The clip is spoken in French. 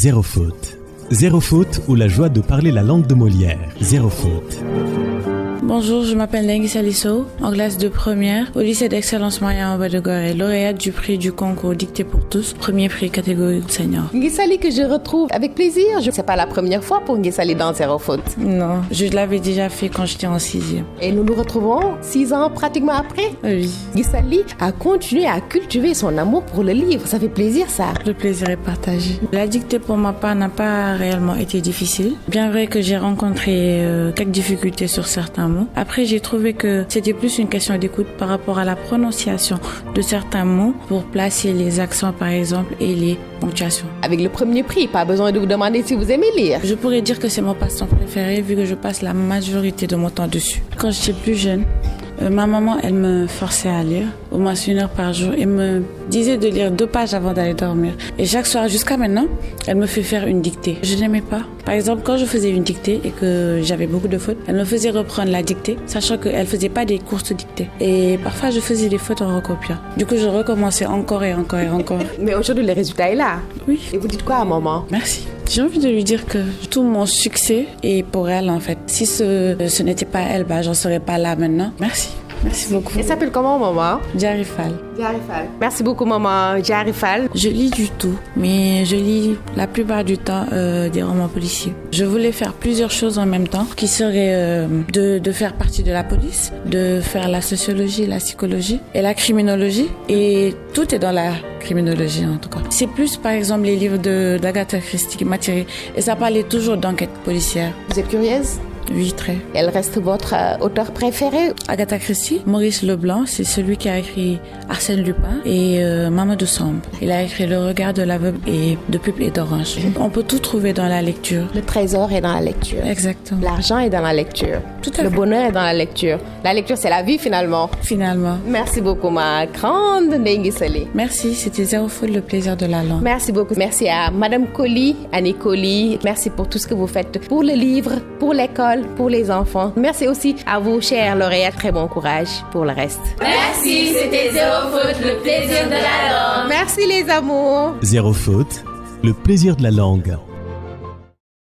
Zéro faute. Zéro faute ou la joie de parler la langue de Molière. Zéro faute. Bonjour, je m'appelle Nengui Salisso, en classe de première, au lycée d'excellence Maria Amba de Gorée, lauréate du prix du concours Dictée pour tous, premier prix catégorie senior. Ngisali que je retrouve avec plaisir. C'est pas la première fois pour Ngisali dans Zéro faute. Non, je l'avais déjà fait quand j'étais en 6e. Et nous nous retrouvons 6 ans pratiquement après. Oui. Ngisali a continué à cultiver son amour pour le livre. Ça fait plaisir, ça. Le plaisir est partagé. La dictée pour ma part n'a pas réellement été difficile. Bien vrai que j'ai rencontré quelques difficultés sur certains mots. Après, j'ai trouvé que c'était plus une question d'écoute par rapport à la prononciation de certains mots pour placer les accents, par exemple, et les ponctuations. Avec le premier prix, pas besoin de vous demander si vous aimez lire. Je pourrais dire que c'est mon passe-temps préféré vu que je passe la majorité de mon temps dessus. Quand j'étais plus jeune, ma maman, elle me forçait à lire au moins 1 heure par jour et me disait de lire 2 pages avant d'aller dormir. Et chaque soir, jusqu'à maintenant, elle me fait faire une dictée. Je n'aimais pas. Par exemple, quand je faisais une dictée et que j'avais beaucoup de fautes, elle me faisait reprendre la dictée, sachant qu'elle faisait pas des courtes dictées. Et parfois, je faisais des fautes en recopiant. Du coup, je recommençais encore et encore et encore. Mais aujourd'hui, le résultat est là. Oui. Et vous dites quoi à maman? Merci. J'ai envie de lui dire que tout mon succès est pour elle, en fait. Si ce n'était pas elle, j'en serais pas là maintenant. Merci. Merci beaucoup. Elle s'appelle comment, maman? Djarifal. Djarifal. Merci beaucoup, maman. Djarifal. Je lis du tout, mais je lis la plupart du temps des romans policiers. Je voulais faire plusieurs choses en même temps, qui seraient de faire partie de la police, de faire la sociologie, la psychologie et la criminologie. Et tout est dans la criminologie, en tout cas. C'est plus, par exemple, les livres d'Agatha Christie qui m'attiraient. Et ça parlait toujours d'enquête policière. Vous êtes curieuse? Oui, très. Elle reste votre auteur préféré? Agatha Christie. Maurice Leblanc, c'est celui qui a écrit Arsène Lupin et Mamadou Samb. Il a écrit Le regard de l'aveugle et De Pupille et d'Orange. On peut tout trouver dans la lecture. Le trésor est dans la lecture. Exactement. L'argent est dans la lecture. Tout à fait. Le bonheur est dans la lecture. La lecture, c'est la vie, finalement. Finalement. Merci beaucoup, ma grande Nengui Sali. Merci, c'était Zéro faute, le plaisir de la langue. Merci beaucoup. Merci à Madame Colli, Annie Colli. Merci pour tout ce que vous faites pour le livre, pour l'école, pour les enfants. Merci aussi à vous, chers lauréats. Très bon courage pour le reste. Merci, c'était Zéro faute, le plaisir de la langue. Merci les amours. Zéro faute, le plaisir de la langue.